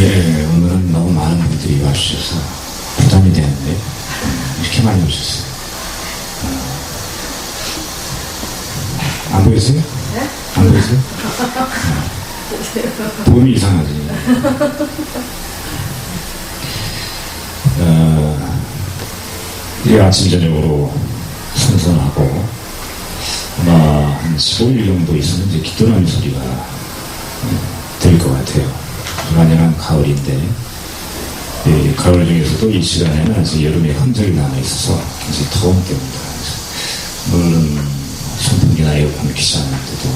예, 오늘은 너무 많은 분들이 와주셔서 부담이 되는데 이렇게 많이 오셨어요. 안 보이세요? 네? 안 보이세요? 보험이 이상하지. 이 아침 저녁으로 선선하고 아마 한 15일 정도 있으면 이제 귀뚜라미 소리가 들릴 것 같아요. 완연한 가을인데 이 가을 중에서도 이 시간에는 아직 여름의 흔적이 남아있어서 굉장히 더운 때입니다. 물론 선풍기나 에어컨을 켜지 않는데도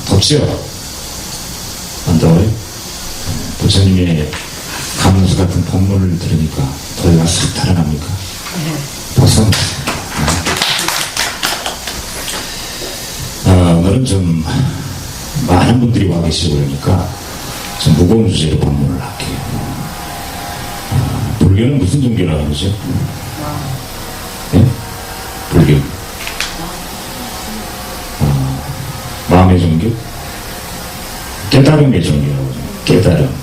덥지요? 안 더워요? 부처님의 가문수 같은 법문을 들으니까 더위가 싹 달아납니까? 벌써 오늘은 좀 많은 분들이 와 계시고 그러니까 좀 무거운 주제로 법문을 할게요. 불교는 무슨 종교라고 그러죠? 네? 불교. 마음의 종교? 깨달음의 종교라고 그러죠. 깨달음.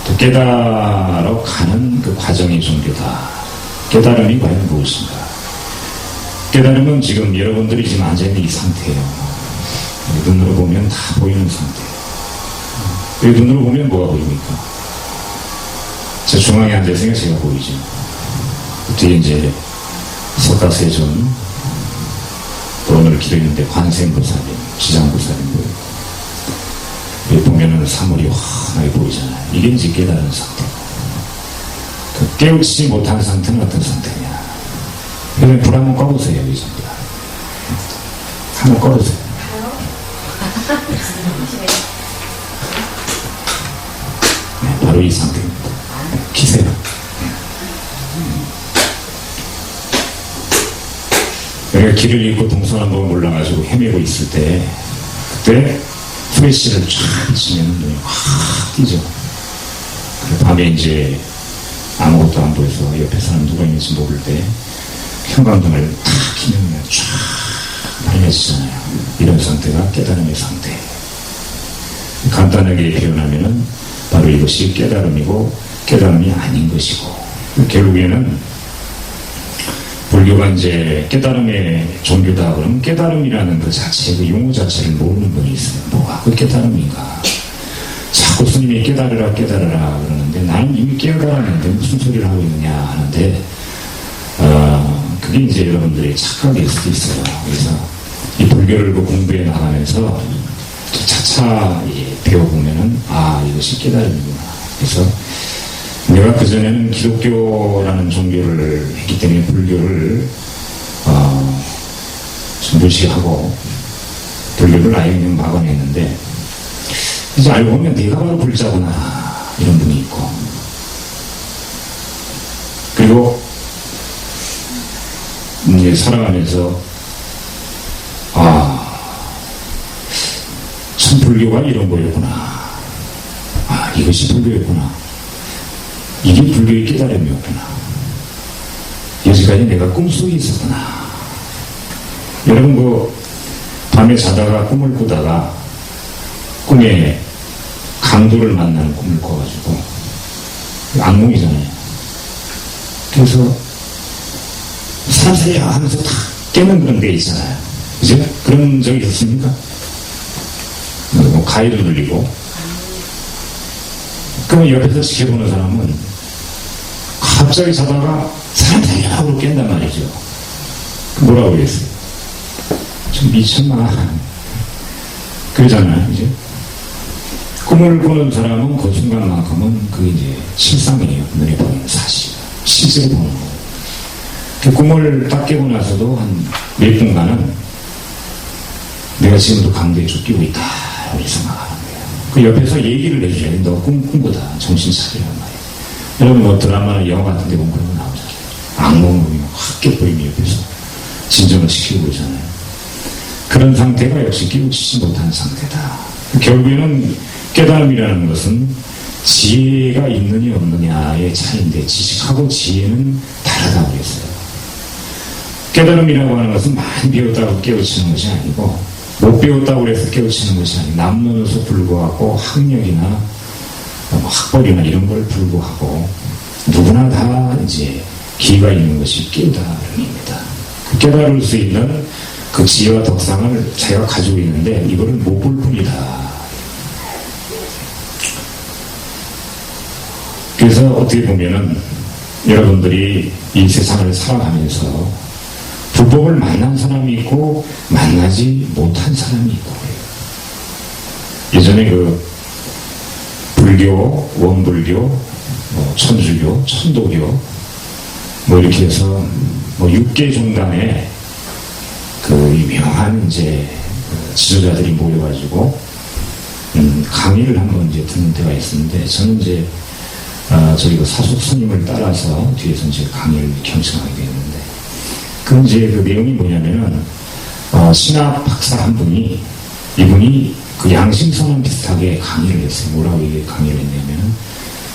또 깨달아 가는 그 과정의 종교다. 깨달음이 과연 무엇인가? 깨달음은 지금 여러분들이 지금 앉아있는 이 상태예요. 눈으로 보면 다 보이는 상태. 눈으로 보면 뭐가 보입니까? 저 중앙에 앉아있으니까 제가 보이죠. 뒤에 이제 석가세존, 또 오늘 기도했는데 관세음보살님, 지장보살님 보이고, 여기 보면은 사물이 환하게 보이잖아요. 이게 이제 깨달은 상태. 그 깨우치지 못한 상태는 어떤 상태냐? 그러면 불 한번 꺼보세요, 여기 전부 다. 한번 꺼보세요. 네, 바로 이 상태입니다. 키세요. 여기가 길을 잃고 동서남북을 몰라가지고 헤매고 있을 때, 그때 프레시를 쫙 치면 눈이 확 띄죠. 밤에 이제 아무것도 안 보여서 옆에 사람 누가 있는지 모를 때 형광등을 탁 키면 그냥 쫙 밝아지잖아요. 이런 상태가 깨달음의 상태. 간단하게 표현하면은 바로 이것이 깨달음이고 깨달음이 아닌 것이고, 결국에는 불교가 이제 깨달음의 종교다 그러면 깨달음이라는 그 자체, 그 용어 자체를 모르는 분이 있어요. 뭐가 그 깨달음인가? 자꾸 스님이 깨달으라 깨달으라 그러는데 나는 이미 깨달았는데 무슨 소리를 하고 있느냐 하는데 그게 이제 여러분들의 착각일 수도 있어요. 그래서 이 불교를 공부해 나가면서 차차 배워보면은 이것이 깨달음이구나. 그래서 내가 그전에는 기독교라는 종교를 했기 때문에 불교를 좀 무시하고 불교를 아예 그냥 막아냈는데 이제 알고 보면 내가 바로 불자구나 이런 분이 있고, 그리고 이제 살아가면서 참 불교가 이런 거였구나, 이것이 불교였구나, 이게 불교의 깨달음이었구나, 여지까지 내가 꿈속에 있었구나. 여러분 밤에 자다가 꿈을 꾸다가 꿈에 강도를 만나는 꿈을 꿔가지고 악몽이잖아요. 그래서 사람 살려 하면서 다 깨는 그런 데 있잖아요. 그죠? 그런 적이 있습니까? 가위를 눌리고, 그러면 옆에서 지켜보는 사람은 갑자기 자다가 사람 살려 하고 깬단 말이죠. 뭐라고 그랬어요? 좀 미쳤나? 그러잖아요. 이제 꿈을 꾸는 사람은 그 순간만큼은 그게 이제 실상이에요. 눈에 보이는 사실, 실제로 보는 거예요. 그 꿈을 딱 깨고 나서도 한 몇 분간은 내가 지금도 강도에 쫓기고 있다 이렇게 생각하는 거예요. 그 옆에서 얘기를 해줘요. 너 꾼 거다, 정신 차리란 말이에요. 여러분 드라마나 영화 같은 데 보면 그런 거 나오잖아요. 악몽이 확 깨보이면 옆에서 진정을 시키고 있잖아요. 그런 상태가 역시 깨우치지 못한 상태다. 결국에는 깨달음이라는 것은 지혜가 있느냐 없느냐의 차이인데, 지식하고 지혜는 다르다고 했어요. 깨달음이라고 하는 것은 많이 배웠다고 깨우치는 것이 아니고, 못 배웠다고 해서 깨우치는 것이 아니고 남론에서 불구하고 학력이나 학벌이나 이런 걸 불구하고 누구나 다 이제 기회가 있는 것이 깨달음입니다. 그 깨달을 수 있는 그 지혜와 덕상을 자기가 가지고 있는데 이거를 못 볼 뿐이다. 그래서 어떻게 보면은 여러분들이 이 세상을 살아가면서 불법을 만난 사람이 있고 만나지 못한 사람이 있고 예전에 그 불교, 원불교, 천주교, 천도교 이렇게 해서 6개 종단에 그 유명한 이제 지도자들이 모여가지고 강의를 한번 이제 듣는 때가 있었는데 저는 이제 저희 그 사속 스님을 따라서 뒤에서 이제 강의를 경청하게 됐는데 그 이제 그 내용이 뭐냐면은 신학 박사 한 분이 이분이 그 양심선언 비슷하게 강의를 했어요. 뭐라고 이게 강의를 했냐면은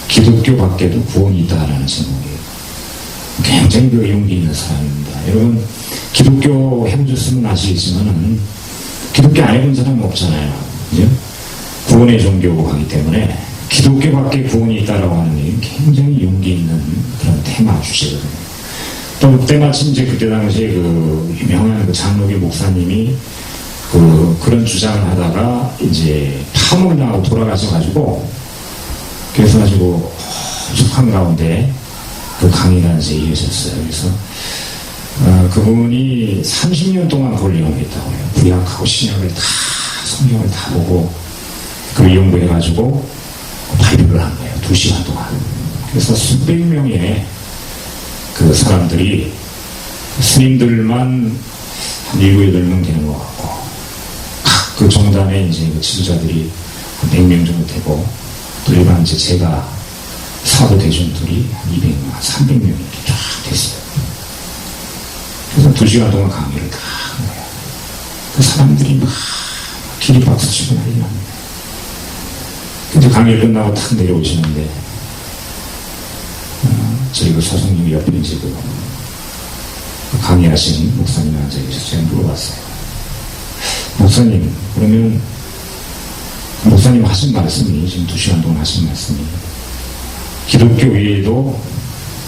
기독교 밖에도 구원이 있다라는 제목이에요. 굉장히 그 용기 있는 사람입니다. 여러분 기독교 해보셨으면 아시겠지만은 기독교 안 해본 사람은 없잖아요. 그죠? 구원의 종교고 하기 때문에 기독교밖에 구원이 있다라고 하는 게 굉장히 용기 있는 그런 테마 주제거든요. 또 때마침 이제 그때 당시에 그 유명한 그 장로교 목사님이 그런 주장을 하다가 이제 파문을 나고 돌아가셔가지고 그래서 가지고 촉한 가운데 그 강의가 이제 이어졌어요. 그래서 그분이 30년 동안 그걸 연구했다고 해요. 구약하고 신약을 다 성경을 다 보고 그 연구해가지고 발표를 한 거예요. 2시간 동안. 그래서 수백 명의 그 사람들이 스님들만 한 7, 8명 되는 것 같고 각 그 정단에 이제 그 지도자들이 100명 정도 되고 또 일반 이제 제가 사도 대중들이 한 200명, 300명 이렇게 쫙 됐어요. 그래서 2시간 동안 강의를 다 한 거예요. 그 사람들이 막 기립박수 치고 난리 납니다. 근데 강의를 끝나고 탁 내려오시는데 저희 그 소송님 옆에 이제 그 강의하신 목사님이 앉아계셔서 제가 물어봤어요. 목사님, 그러면 목사님 하신 말씀이 지금 2시간 동안 하신 말씀이 기독교 외에도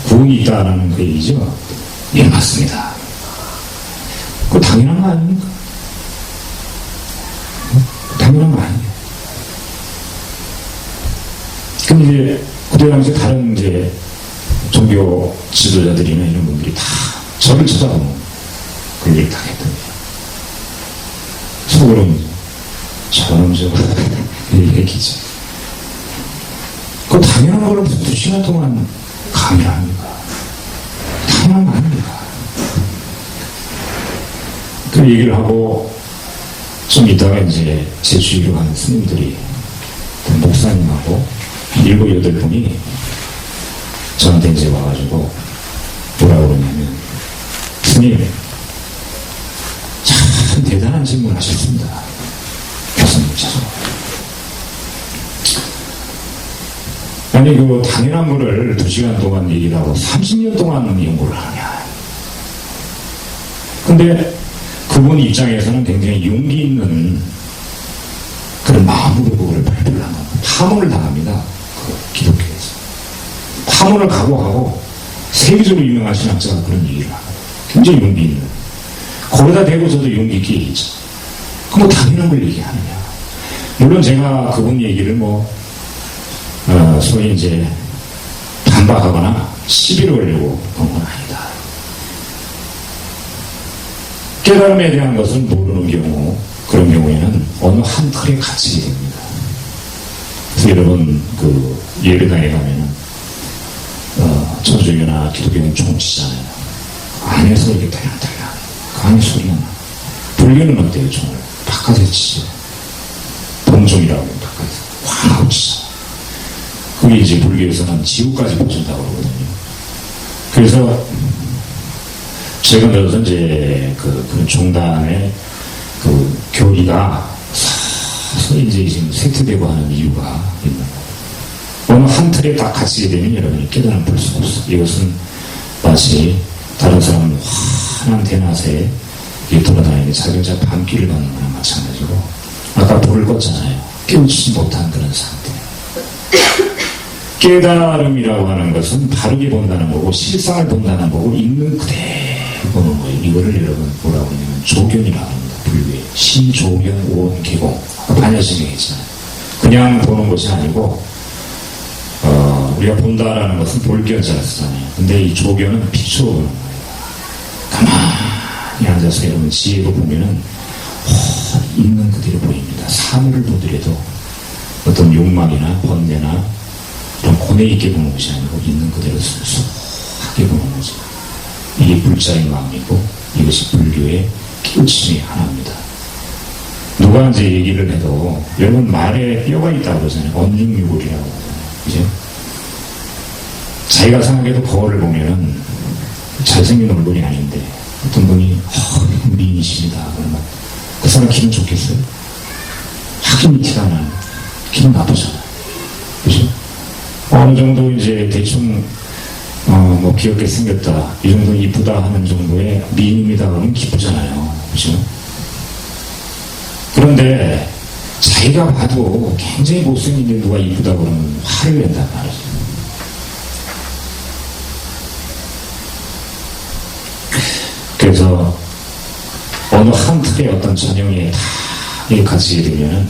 구원이 있다라는 그 얘기죠? 예, 맞습니다. 그거 당연한 거 아닙니까? 당연한 거 아니에요. 그럼 이제 그때 당시에 다른 이제 종교 지도자들이나 이런 분들이 다 저를 쳐다보는 그 얘기를 다 했더니 속으로는 저런 얘기죠. 그거 당연한 걸 무슨 2시간 동안 강의를 합니까? 당연한 거 아닙니까? 그 얘기를 하고 좀 이따가 이제 제 주위로 가는 스님들이 목사님하고 7, 8분이 저한테 이제 와가지고 뭐라고 그러냐면 스님 참 대단한 질문 하셨습니다. 교수님께서 아니 그 당연한 거를 2시간 동안 얘기를 하고 30년 동안 연구를 하냐. 근데 그분 입장에서는 굉장히 용기 있는 그런 마음으로 그거를 발표를 하는 겁니다. 파문을 당합니다. 그 기독교에서. 파문을 각오하고 세계적으로 유명한 신학자가 그런 얘기를 하고 굉장히 용기 있는. 거기다 대고 저도 용기 있게 얘기했죠. 그럼 뭐 당연한 걸 얘기하느냐. 물론 제가 그분 얘기를 소위 이제 반박하거나 시비를 걸려고 본 건 아니다. 깨달음에 대한 것은 모르는 경우, 그런 경우에는 어느 한 틀에 갇히게 됩니다. 그래서 여러분, 그 예배당에 가면은, 천주교나 기독교는 총 치잖아요. 안에서 이렇게 달랑달랑, 그 안에 소리가 나. 불교는 어때요, 총을? 바깥에 치죠. 동종이라고 해요, 바깥에서. 확 하고 치죠. 그게 이제 불교에서는 지옥까지 보준다고 그러거든요. 그래서, 최근 들어서 이제 그 종단의 그 교리가 서서히 이제 지금 쇠퇴되고 하는 이유가 있는 거예요. 어느 한 틀에 딱 갇히게 되면 여러분이 깨달음 볼 수가 없어. 이것은 마치 다른 사람 환한 대낮에 이게 돌아다니는 자기가 밤길을 가는 거나 마찬가지고, 아까 불을 껐잖아요. 깨우치지 못한 그런 상태. 깨달음이라고 하는 것은 바르게 본다는 거고, 실상을 본다는 거고, 있는 그대로 보는 거예요. 이거를 여러분 뭐라고 하냐면 조견이라고 합니다. 불교에. 신조견 오온개공. 반야신경 했잖아요. 그냥 보는 것이 아니고, 우리가 본다라는 것은 볼견자를 쓰잖아요. 근데 이 조견은 비추어 보는 거예요. 가만히 앉아서 여러분 지혜로 보면은 있는 그대로 보입니다. 사물을 보더라도 어떤 욕망이나 번뇌나 이런 고뇌 있게 보는 것이 아니고 있는 그대로 순수하게 보는 거죠. 이게 불자의 마음이고 이것이 불교의 깨우침이 하나입니다. 누가 이제 얘기를 해도 여러분 말에 뼈가 있다고 그러잖아요. 언중유골이라고 하잖아요. 그죠? 자기가 생각해도 거울을 보면은 잘생긴 얼굴이 아닌데 어떤 분이 미인이십니다 그러면 그 사람 기분 좋겠어요? 하긴 티가 나요. 기분 나쁘잖아요. 그죠? 어느 정도 이제 대충 뭐 귀엽게 생겼다 이 정도 이쁘다 하는 정도의 미인입니다 그러면 기쁘잖아요. 그죠? 그런데 자기가 봐도 굉장히 못생긴데 누가 이쁘다 그러면 화를 낸단 말이죠. 그래서 어느 한 틀의 어떤 전형에 다 갇히게 되면은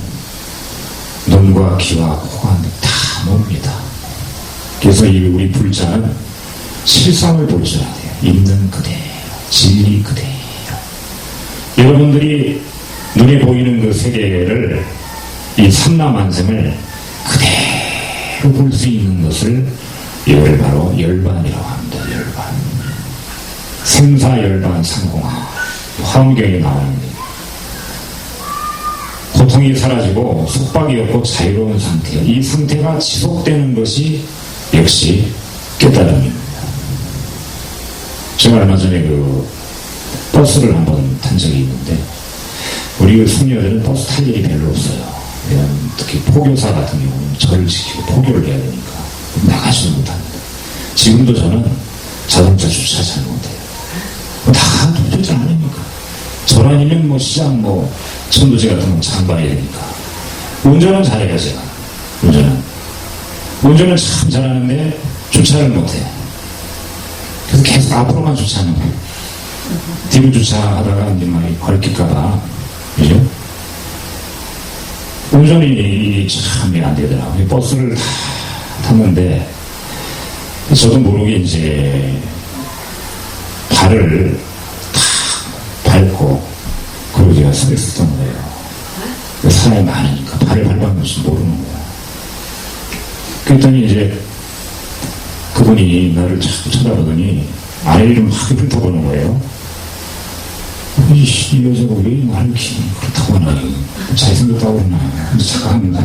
눈과 귀와 코가 다 놉니다. 그래서 이 우리 불자는 실상을 볼 줄 알아야 돼요. 있는 그대로, 진리 그대로. 여러분들이 눈에 보이는 그 세계를 이 삼라만생을 그대로 볼 수 있는 것을 이걸 바로 열반이라고 합니다. 열반. 생사열반 상공하. 화엄경에 나오는데 고통이 사라지고 속박이 없고 자유로운 상태예요. 이 상태가 지속되는 것이 역시 깨달음입니다. 제가 얼마 전에 그 버스를 한번 탄 적이 있는데 우리 그 숙녀들은 버스 탈 일이 별로 없어요. 왜냐하면 특히 포교사 같은 경우는 절을 지키고 포교를 해야 되니까 나가지도 못합니다. 지금도 저는 자동차 주차 잘 못해요. 다 도저히 안 하니까. 절 아니면 뭐 시장 뭐 천도제 같은 건 잘 봐야 되니까. 운전은 잘해요 제가. 운전은 참 잘하는데 주차를 못해. 그래서 계속 앞으로만 주차하는 거예요. 뒤로 주차하다가 이제 막 걸릴까봐. 그죠? 운전이 참 안 되더라고요. 버스를 다 탔는데 저도 모르게 이제 발을 탁 밟고 그러고 제가 서 있었던 거예요. 사람이 많으니까 발을 밟았는지 모르는 거야. 그랬더니 이제 그분이 나를 자꾸 쳐다보더니 아래를 막 훑어보는 거예요. 이 여자가 왜 나를 이렇게 그렇다고 하나, 잘생겼다고 그러나, 착각합니다.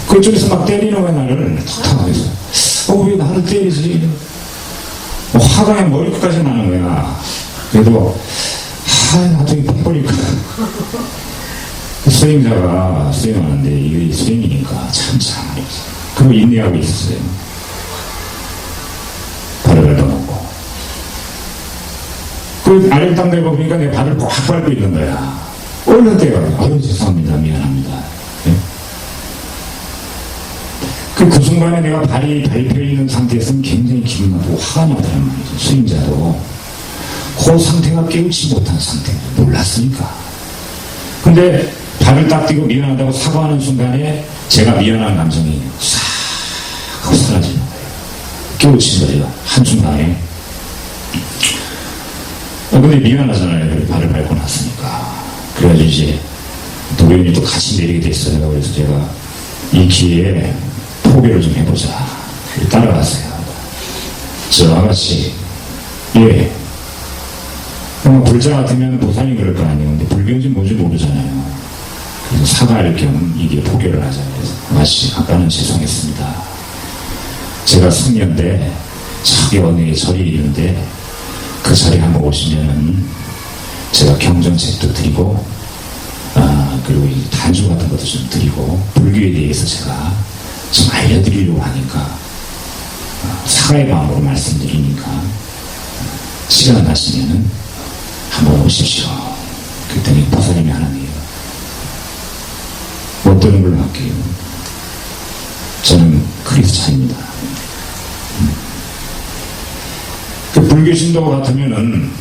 그쪽에서 막 때리는 거야, 나를. 탁탁 해서. 왜 나를 때리지? 화가 그냥 머리끝까지 나는 거야. 그래도, 나중에 팍 버릴까. 수행자가 수행하는데, 이게 수행이니까 참 잘하네. 그리고 인내하고 있었어요. 발을 밟아놓고. 그 아래 땅 내고 보니까 내 발을 꽉 밟고 있는 거야. 얼른 때가, 죄송합니다. 미안합니다. 네? 그 순간에 내가 발이 밟혀있는 상태에서는 굉장히 기분 나쁘고 화가 나더란 말이죠. 수행자도. 그 상태가 깨우치 못한 상태. 몰랐으니까. 근데 발을 딱 띄고 미안하다고 사과하는 순간에 제가 미안한 감정이 싹 하고 사라지는 거예요. 깨우친 거예요. 한순간에. 근데 미안하잖아요. 발을 밟고 났으니까. 그래가지고 이제 도련이 또 같이 내리게 됐어요. 그래서 제가 이 기회에 포교를 좀 해보자. 따라갔어요. 저 아가씨, 예. 불자 같으면 보살이 그럴 거 아니에요. 근데 불교인지 뭔지 모르잖아요. 그래서 사과할 겸 이게 포교를 하자. 그래서 아가씨, 아까는 죄송했습니다. 제가 승려인데 저기 어느 절이 있는데 그 자리에 한번 오시면은 제가 경전책도 드리고 그리고 이 단주 같은 것도 좀 드리고 불교에 대해서 제가 좀 알려드리려고 하니까 사과의 마음으로 말씀드리니까 시간 나시면은 바꾸십시오. 그랬더니 보살님이 하나님, 어떤 걸로 할게요? 저는 크리스찬입니다. 그 불교신도 같으면은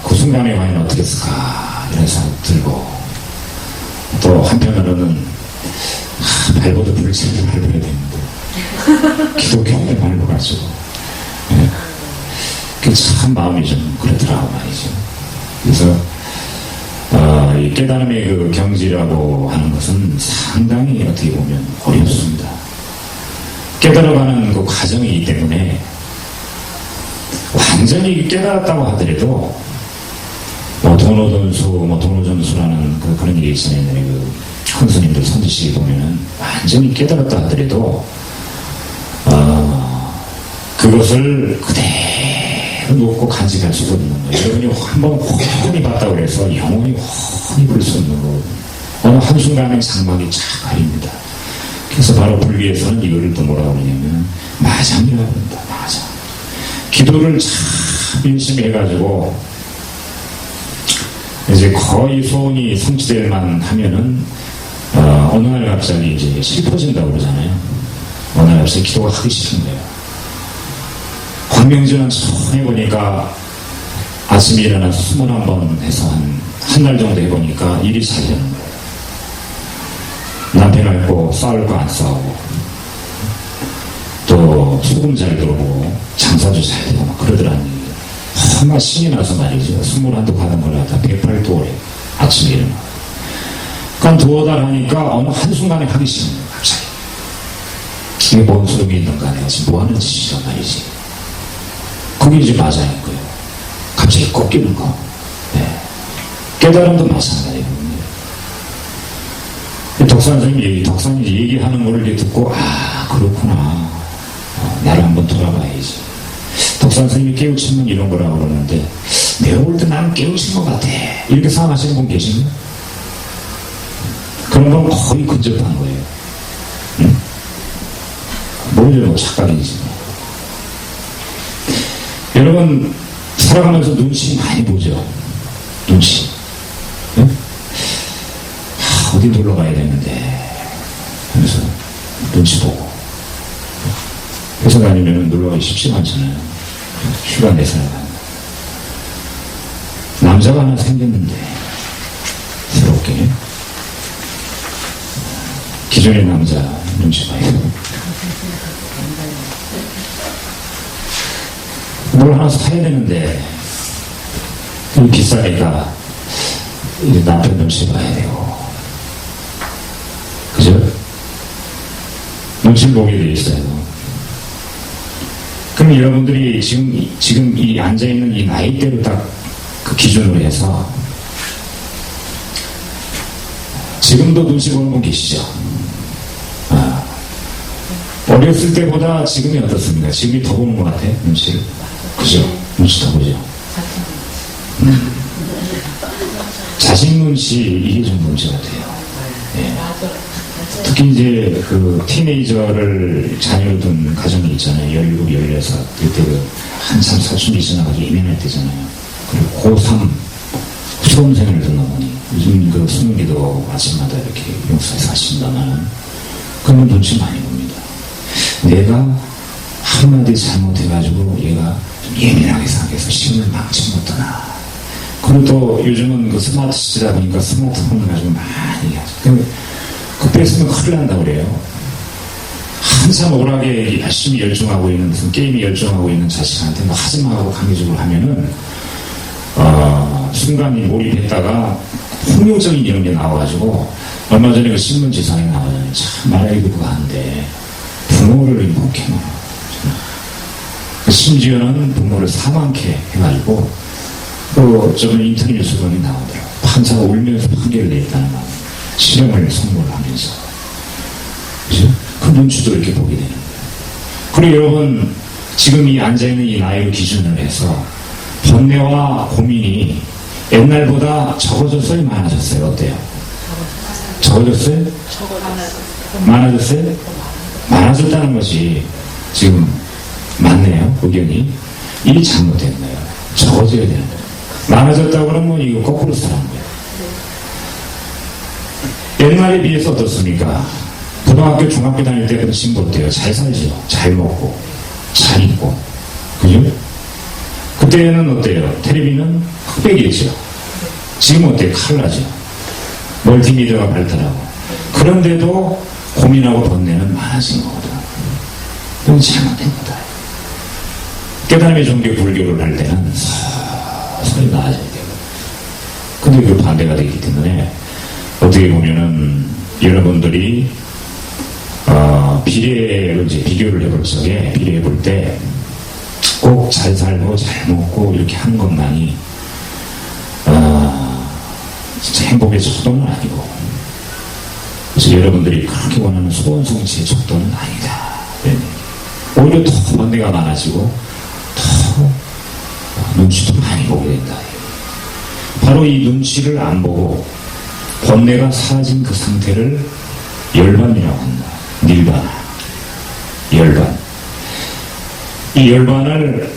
그 순간에 과연 어떻게 했을까 이런 생각 들고, 또 한편으로는 발버둥 불치를 밟아야 되는데 기독교인의 발로 가지고, 예. 참 마음이 좀 그렇더라고 말이죠. 그래서 이 깨달음의 그 경지라고 하는 것은 상당히 어떻게 보면 어렵습니다. 깨달아가는 그 과정이기 때문에 완전히 깨달았다고 하더라도 돈오돈수, 돈오전수라는 그런 얘기 있잖아요. 큰 스님들 선지식에 보면은 완전히 깨달았다 하더라도 그것을 그대로 놓고 간직할 수 없는 거예요. 여러분이 한번 훤히 봤다고 해서 영원히 훤히 볼 수 없는 거. 어느 한순간에 장막이 쫙 가립니다. 그래서 바로 불교에서는 이거를 또 뭐라고 그러냐면 마장이라고 합니다. 마장. 기도를 참 열심히 해가지고 이제 거의 소원이 성취될 만 하면은 어느 날 갑자기 이제 슬퍼진다고 그러잖아요. 어느 날 갑자기 기도가 하기 싫은 거예요. 광명전은 처음 해보니까 아침에 일어나서 21번 해서 한 달 정도 해보니까 일이 잘 되는 거예요. 남편하고 싸울 거 안 싸우고, 또 소금 잘 들어오고 장사도 잘 되고 막 그러더라는 얘기예요. 정말 신이 나서 말이죠. 21도 가는 걸 갖다 108도래 아침에 일어나. 그러니까 두어 달 하니까 어느 한순간에 하기 싫은 거예요. 갑자기 이게 뭔 소용이 있는가, 내가 지금 뭐 하는 짓이란 말이지. 그게 이제 맞아인 거예요. 갑자기 꺾이는 거. 네. 깨달음도 마찬가지예요. 덕산 선생님이 덕산이 얘기하는 거를 이렇게 듣고, 그렇구나. 나를 한번 돌아봐야지. 덕산 선생님이 깨우치면 이런 거라고 그러는데, 내가 볼 때 나는 깨우친 것 같아. 이렇게 생각하시는 분 계신가요? 그런 건 거의 근접한 거예요. 응? 모르려고 착각이지. 여러분, 살아가면서 눈치 많이 보죠? 눈치. 응? 어디 놀러 가야 되는데 하면서 눈치 보고, 회사 다니면 놀러 가기 쉽지가 않잖아요. 휴가 내서 남자가 하나 생겼는데 새롭게 기존의 남자 눈치 봐요. 뭘 하나 사야 되는데 비싸니까 이제 남편 눈치 봐야 되고, 그죠? 눈치를 보게 돼 있어요. 그럼 여러분들이 지금 이 앉아있는 이 나이대로 딱 그 기준으로 해서 지금도 눈치 보는 분 계시죠? 어렸을 때보다 지금이 어떻습니까? 지금이 더 보는 것 같아, 눈치를. 그죠? 눈치 더 보죠? 자식 눈치, 이게 좀 문제 같아요. 예. 특히 이제 그 티네이저를 자녀를 둔 가정이 있잖아요. 17, 16. 그때 한참 사춘기 지나가지고 예민할 때잖아요. 그리고 고3 수험생을 둔 어머니. 요즘 그 수능기도 아침마다 이렇게 용사에서 하신다면, 그러면 눈치 많이 봅니다. 내가 한마디 잘못해가지고 얘가 좀 예민하게 생각해서 시험을 망친 것도나. 그리고 또 요즘은 그 스마트 시대다 보니까 스마트폰을 가지고 많이 하죠. 그때 쓰면 큰일 난다고 그래요. 한참 오락에 열심히 열중하고 있는, 무슨 게임에 열중하고 있는 자식한테 뭐 하지마 하고 강요적으로 하면은 순간이 몰입했다가 폭력적인 이런 게 나와가지고, 얼마 전에 그 신문지상에 나오잖아요. 참 말하기 그거한데 부모를 목해놔. 심지어는 부모를 사망케 해가지고, 또 저는 인터넷 뉴스본이 나오더라고요. 판사가 울면서 판결을 냈다는 말. 실형을 선고를 하면서. 그죠? 그 눈치도 이렇게 보게 되는 거예요. 그리고 여러분, 지금 이 앉아있는 이 나이를 기준으로 해서 번뇌와 고민이 옛날보다 적어졌어요? 많아졌어요? 어때요? 적어졌어요? 많아졌어요? 많아졌다는 것이 지금 맞네요, 의견이. 일이 잘못된 거예요. 적어져 없어져야 되는 거예요. 많아졌다고 그러면 이거 거꾸로 사는 거예요. 옛날에 비해서 어떻습니까? 고등학교, 중학교 다닐 때부터 친구 어때요? 잘 살죠. 잘 먹고, 잘 입고. 그죠? 그때는 어때요? 텔레비는 흑백이었죠. 지금 어때요? 칼라죠. 멀티미디어가 발달하고. 그런데도 고민하고 번뇌는 많아진 거거든. 그건 잘못된 거다. 깨달음의 종교 불교를 할 때는 서서히 나아져야 되고. 근데 그 반대가 되기 때문에 어떻게 보면은 여러분들이 비례를 이제 비교를 해볼 적에 비례해 볼 때 꼭 잘 살고 잘 먹고 이렇게 하는 것만이 진짜 행복의 척도는 아니고, 그래서 여러분들이 그렇게 원하는 소원 성취의 척도는 아니다. 오히려 더 번뇌가 많아지고 더 눈치도 많이 보게 된다. 바로 이 눈치를 안 보고 번뇌가 사라진 그 상태를 열반이라고 한다. 닐바나. 열반. 이 열반을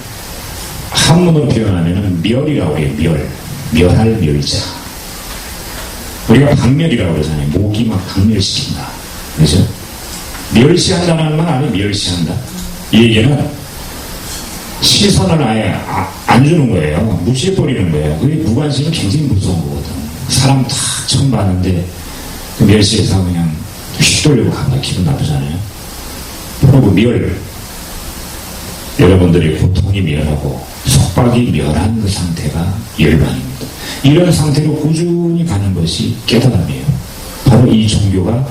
한문으로 표현하면 멸이라고 해요. 멸. 멸할 멸자. 우리가 박멸이라고 그러잖아요. 목이 막 박멸시킨다. 그죠? 멸시한다는 말 아니에요. 멸시한다. 이 얘기는 시선을 아예 안 주는 거예요. 무시해버리는 거예요. 그게 무관심은 굉장히 무서운 거거든. 사람 다 처음 봤는데 그 멸시해서 그냥 휘둘리고 가면 기분 나쁘잖아요. 바로 그 멸. 여러분들의 고통이 멸하고 속박이 멸한 그 상태가 열반입니다. 이런 상태로 꾸준히 가는 것이 깨달음이에요. 바로 이 종교가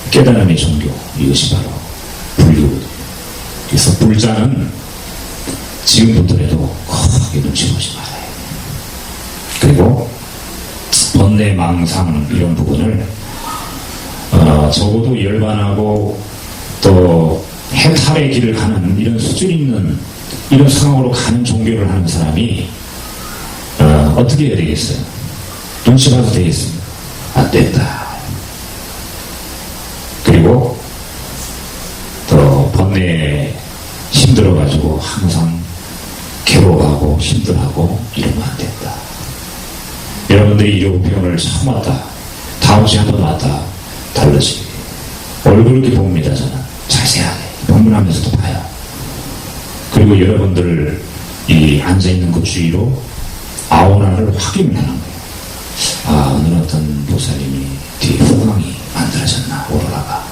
깨달음의 종교. 이것이 바로 불교거든요. 그래서 불자는 지금부터라도 크게 눈치 보지 말아요. 그리고 번뇌, 망상 이런 부분을 적어도 열반하고 또 해탈의 길을 가는 이런 수준 있는 이런 상황으로 가는 종교를 하는 사람이 어떻게 해야 되겠어요? 눈치 봐도 되겠습니까? 안 된다. 그리고 또 번뇌에 힘들어가지고 항상 괴로워하고 힘들어하고 이러면 안 된다. 여러분들이 이러고 병원을 처음 왔다. 다음 주에 한번 왔다. 달라지. 얼굴을 이렇게 봅니다. 저는 자세하게 방문하면서도 봐요. 그리고 여러분들 이 앉아있는 그 주위로 아우라를 확인을 하는 거예요. 아, 오늘 어떤 보살님이 뒤에 후광이 만들어졌나, 오로라가.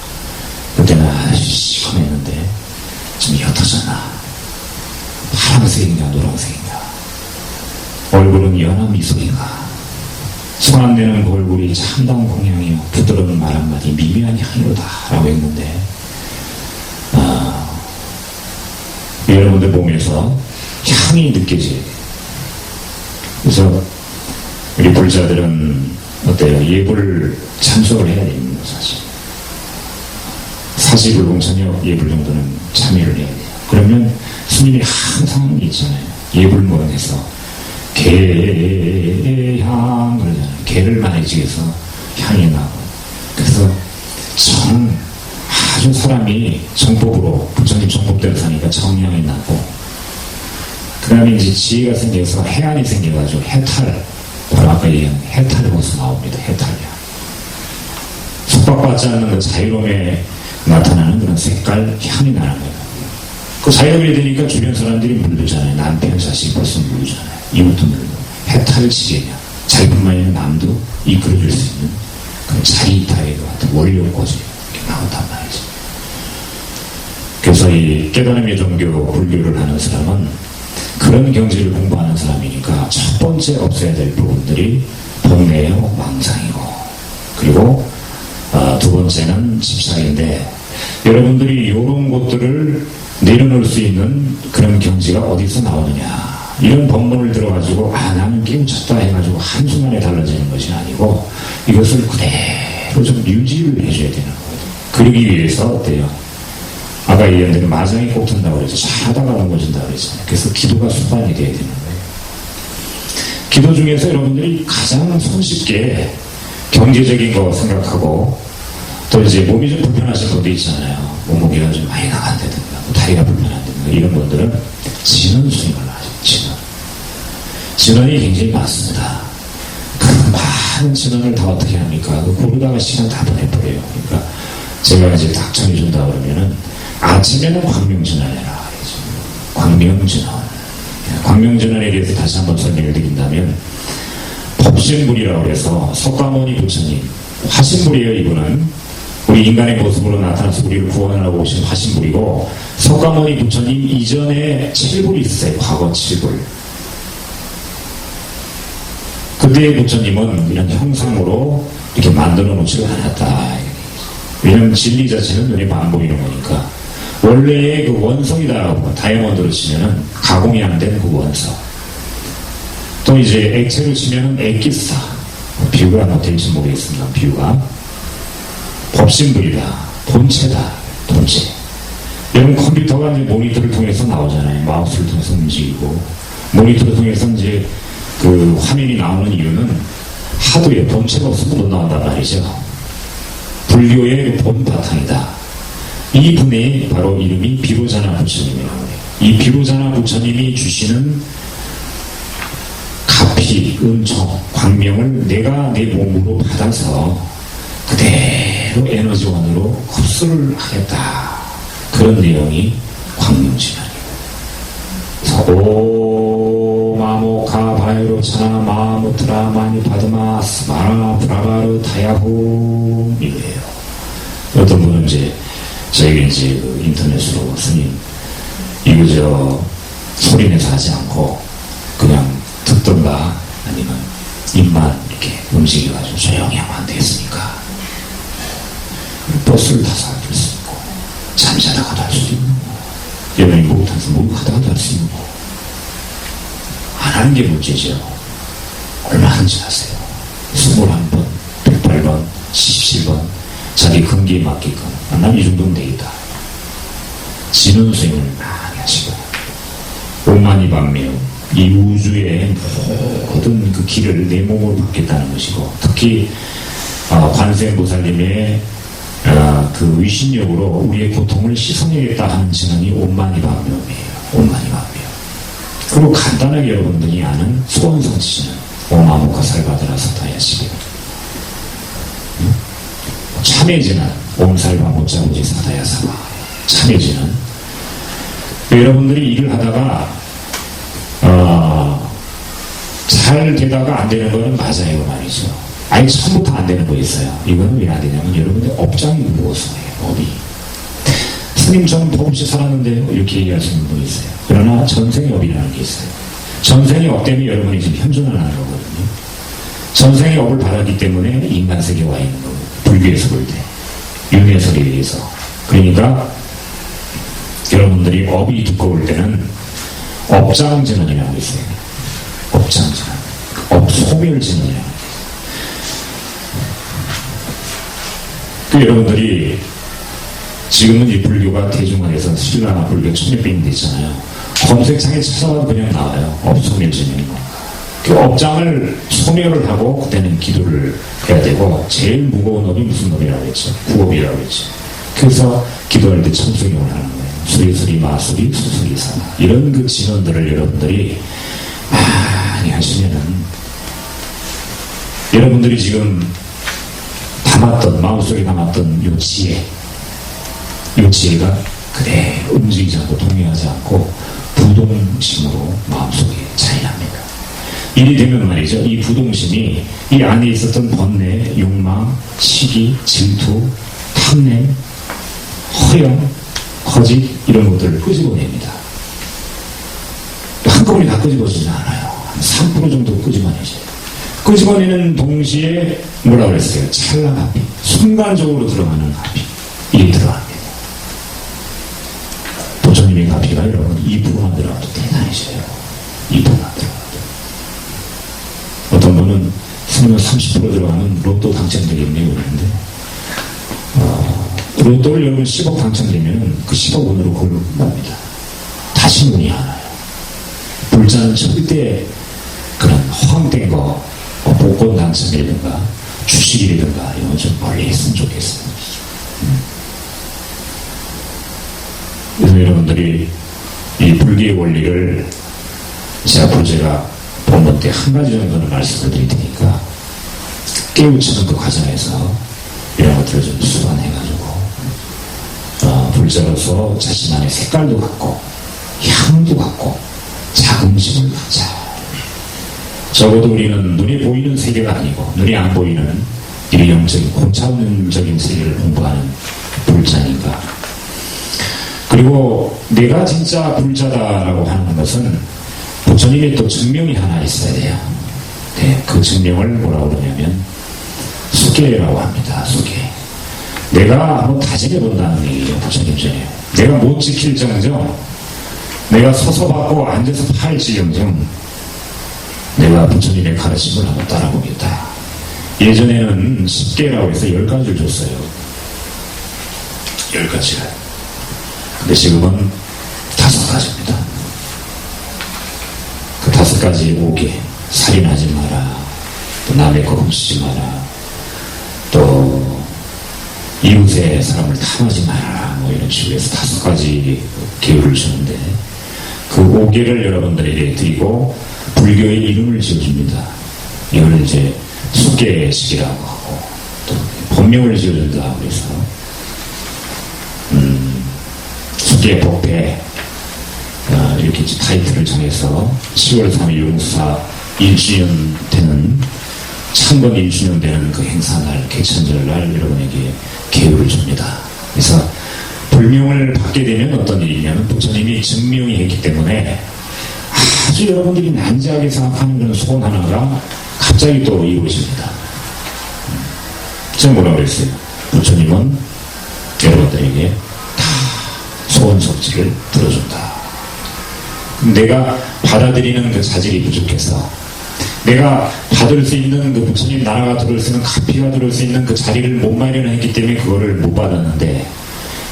그때는 아주 시커맸는데 좀 옅어졌나. 파란색인가 노란색인가. 얼굴은 연한 미소인가. 손 안 대는 그 얼굴이 참다운 공양이요. 부드러운 말 한마디 미묘한 향이로다 라고 했는데 여러분들 보면서 향이 느껴져요. 그래서 우리 불자들은 어때요? 예불 참석을 해야 됩니다. 사실 사시불공천역 예불 정도는 참여를 해야 돼요. 그러면 스님이 항상 있잖아요. 예불무원에서 개향 그러잖아요. 개를 많이 지어서 향이 나고. 그래서 아주 사람이 정법으로 부처님 정법대로 사니까 정향이 나고, 그 다음에 이제 지혜가 생겨서 해안이 생겨가지고 해탈, 바로 아까 얘기한 해탈의 모습 나옵니다. 해탈이야. 속박받지 않는 그 자유로움에 나타나는 그런 색깔, 향이 나는 거예요. 그 자유로움이 되니까 주변 사람들이 물르잖아요. 남편, 자식 벌써 물르잖아요. 이것도 물르고. 해탈을 지게냐. 자기뿐만 아니라 남도 이끌어줄 수 있는 그런 자의타의 같은 원력고지 이렇게 나온단 말이죠. 그래서 이 깨달음의 종교, 불교를 하는 사람은 그런 경지를 공부하는 사람이니까 첫 번째 없애야 될 부분들이 번뇌요, 망상이고, 그리고 두 번째는 집착인데, 여러분들이 이런 것들을 내려놓을 수 있는 그런 경지가 어디서 나오느냐. 이런 법문을 들어가지고 나는 깨우쳤다 해가지고 한순간에 달라지는 것이 아니고 이것을 그대로 좀 유지를 해줘야 되는 거거든요. 그러기 위해서 어때요? 아까 얘기한 대로 마장이 꼭 든다고 그랬죠. 자다가 넘어진다고 그랬잖아요. 그래서 기도가 수반이 돼야 되는 거예요. 기도 중에서 여러분들이 가장 손쉽게 경제적인 거 생각하고, 또 이제 몸이 좀 불편하신 분도 있잖아요. 몸무게가 좀 많이 나간다든가, 다리가 불편하다든가, 이런 분들은 진원 스님을 하죠. 진원. 진원이 굉장히 많습니다. 그 많은 진원을 다 어떻게 합니까? 고르다가 시간 다 보내버려요. 그러니까 제가 이제 딱 정해준다 그러면은 아침에는 광명진원해라. 광명진원. 광명진원에 대해서 다시 한번 설명을 드린다면 법신불이라고 해서 석가모니 부처님 화신불이에요. 이분은 우리 인간의 모습으로 나타나서 우리를 구원하고 오신 화신불이고, 석가모니 부처님 이전에 7불이 있어요. 과거 7불. 그때의 부처님은 이런 형상으로 이렇게 만들어 놓지를 않았다. 왜냐하면 진리 자체는 눈에 안 보이는 거니까. 원래의 그 원석이다. 다이아몬드로 치면은 가공이 안 된 그 원석. 또 이제 액체로 치면은 액기스타. 비유가 뭐 될지 모르겠습니다. 비유가. 법신불이다. 본체다. 본체. 여러분 컴퓨터가 이제 모니터를 통해서 나오잖아요. 마우스를 통해서 움직이고. 모니터를 통해서 이제 그 화면이 나오는 이유는 하드웨어 본체가 없으면 못 나온단 말이죠. 불교의 본 바탕이다. 이 분의 바로 이름이 비로자나 부처님이라고 해요. 이 비로자나 부처님이 주시는 가피, 은총, 광명을 내가 내 몸으로 받아서 그대로 에너지원으로 흡수를 하겠다. 그런 내용이 광명진원이에요. 마모카 바이로 차나 마무트라 마니 바드마스 마라 브라바르 타야후 이거예요. 어떤 분은 이제 저에게 이제 그 인터넷으로 스님 이거 저 소리내서 하지 않고 그냥 듣던가 아니면 입만 이렇게 움직여가지고 조용히 하면 안 되겠습니까? 버스를 타서 할 수 있고 잠자다가도 할 수 있고 여행 못해서 목욕하다가도 할 수 있고 안 하는 게 문제죠. 얼마든지 하세요. 21번, 108번, 17번 자기 근기에 맞게끔 난 이 정도면 되겠다. 진원 수행을 많이 하시고 오만이 반며 이 우주의 모든 그 길을 내 몸으로 받겠다는 것이고, 특히 관세음보살님의 그 위신력으로 우리의 고통을 씻어내겠다 하는 진원이 오만이 반며이에요. 오만이 반며. 그리고 간단하게 여러분들이 아는 소원성치는 오마무카 살바드라 사다야시게 참해지는 옴살바 못자고지 사다야사바 참해지는. 여러분들이 일을 하다가 잘 되다가 안 되는 거는 맞아요 말이죠. 아예 처음부터 안 되는 거 있어요. 이거는 왜 안 되냐면 여러분들 업장이 무거워서예요. 업이. 스님 저는 법 없이 살았는데요 이렇게 얘기하시는 분이 있어요. 그러나 전생의 업이라는 게 있어요. 전생의 업 때문에 여러분이 지금 현존을 하는 거거든요. 전생의 업을 받았기 때문에 인간 세계에 와 있는 거예요. 불교에서 볼 때 윤회설에 의해서. 그러니까 여러분들이 업이 두꺼울 때는 업장진원이라고 있어요. 업장진원, 업소멸진원이라고. 그 여러분들이 지금은 이 불교가 대중화돼서 신라나 불교 천년병이 됐잖아요. 검색창에 찾아와도 그냥 나와요. 업소멸진원인 거. 그 업장을 소멸을 하고 그때는 기도를 해야 되고, 제일 무거운 업이 무슨 업이라고 했죠? 구업이라고 했죠. 그래서 기도할 때 참수경을 하는 거예요. 수리수리 마수리 수수리사 이런 그 진원들을 여러분들이 많이 하시면은 여러분들이 지금 담았던 마음속에 담았던 요 지혜가 그대로 움직이지 않고 동요하지 않고 부동심으로 마음속에 차이납니다. 일이 되면 말이죠. 이 부동심이 이 안에 있었던 번뇌, 욕망, 시기, 질투, 탐냄, 허영, 거짓 이런 것들을 끄집어냅니다. 한꺼번에 다 끄집어지지 않아요. 한 3% 정도 끄집어내죠. 끄집어내는 동시에 뭐라고 그랬어요? 찰나가피. 순간적으로 들어가는 가피. 이게 들어갑니다. 부처님의 가피가 여러분 2%만 들어가도 대단해져요. 2%만 들어가도. 어떤 분은 30% 들어가면 로또 당첨되겠네요. 그러는데 로또를 여러분 10억 당첨되면 그 10억 원으로 그걸로 끝납니다. 다시 문이 안 와요. 불자는 절대 그런 허황된 거, 복권 당첨이라든가 주식이라든가 이런 건 좀 멀리 했으면 좋겠어요. 그래서 여러분들이 이 불교의 원리를 제가 본문 때 한 가지 정도는 말씀을 드릴 테니까 깨우치는 그 과정에서 이런 것들을 좀 수반해가지고 불자로서 자신 안에 색깔도 갖고 향도 갖고 자긍심을 갖자. 적어도 우리는 눈에 보이는 세계가 아니고 눈에 안 보이는 이 영적인 고차원적인 세계를 공부하는 불자니까. 그리고 내가 진짜 불자다라고 하는 것은 부처님의 또 증명이 하나 있어야 돼요. 네, 그 증명을 뭐라고 그러냐면 수계라고 합니다. 수계. 내가 한번 다짐해 본다는 얘기예요. 부처님 전에. 내가 못 지킬 정정, 내가 서서 받고 앉아서 팔지정정 내가 부처님의 가르침을 한번 따라보겠다. 예전에는 10개라고 해서 10가지를 줬어요. 10가지를. 근데 지금은 5가지입니다. 그 5가지 5개. 살인하지 마라. 또 남의 거 훔치지 마라. 또 이웃의 사람을 탐하지 마라. 뭐 이런 식으로 해서 5가지 계율을 주는데 그 5개를 여러분들에게 드리고 불교의 이름을 지어줍니다. 이걸 이제 수계식이라고 하고 또 본명을 지어준다. 그래서 수계법회 이렇게 타이틀을 정해서 10월 3일 용사 1주년 되는 1000번 1주년 되는 그 행사날 개천절날 여러분에게 계율을 줍니다. 그래서 불명을 받게 되면 어떤 일이냐면 부처님이 증명이 했기 때문에 아주 여러분들이 난지하게 생각하는 그런 소원 하나가 갑자기 또 이루어집니다. 제가 뭐라고 그랬어요? 부처님은 여러분들에게 다 소원 성취를 들어준다. 내가 받아들이는 그 자질이 부족해서 내가 받을 수 있는 그 부처님 나라가 들어올 수 있는 가피가 들어올 수 있는 그 자리를 못 마련했기 때문에 그거를 못 받았는데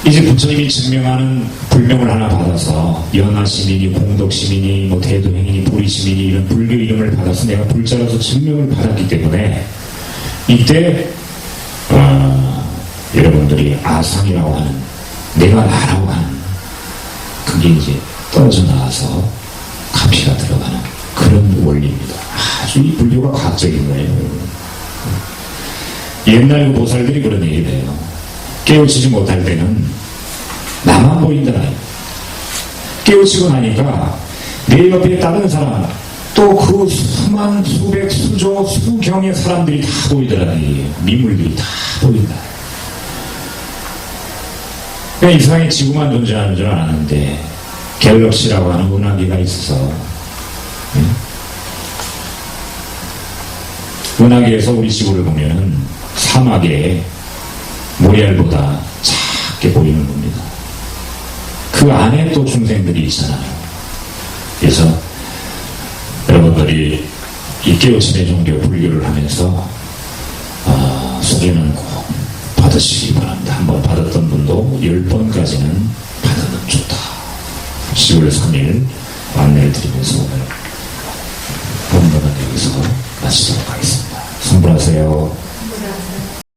이제 부처님이 증명하는 불명을 하나 받아서 연하시민이 공덕시민이 뭐 대도행인이 보리시민이 이런 불교 이름을 받아서 내가 불자로서 증명을 받았기 때문에 이때 여러분들이 아상이라고 하는 내가 나라고 하는 그게 이제 떨어져 나와서 가피가 들어가는 그런 원리입니다. 아주 이 불교가 과학적인 거예요. 옛날 그 보살들이 그런 얘기를 해요. 깨우치지 못할 때는 나만 보인다. 깨우치고 나니까 내 옆에 다른 사람 또 그 수만 수백 수조 수경의 사람들이 다 보이더라는 얘기예요. 미물들이 다 보인다. 그냥 이 세상에 지구만 존재하는 줄 알았는데 갤럭시라고 하는 은하계가 있어서 은하계에서 우리 지구를 보면은 사막의 모래알보다 작게 보이는 겁니다. 그 안에 또 중생들이 있잖아요. 그래서 여러분들이 이 깨우침의 종교 불교를 하면서 수계는 꼭 받으시기 바랍니다. 한번 받았던 분도 10번까지는 받으면 좋다. 10월 3일 안내를 드리면서 오늘 본문은 여기서 마치도록 하겠습니다. 성불하세요.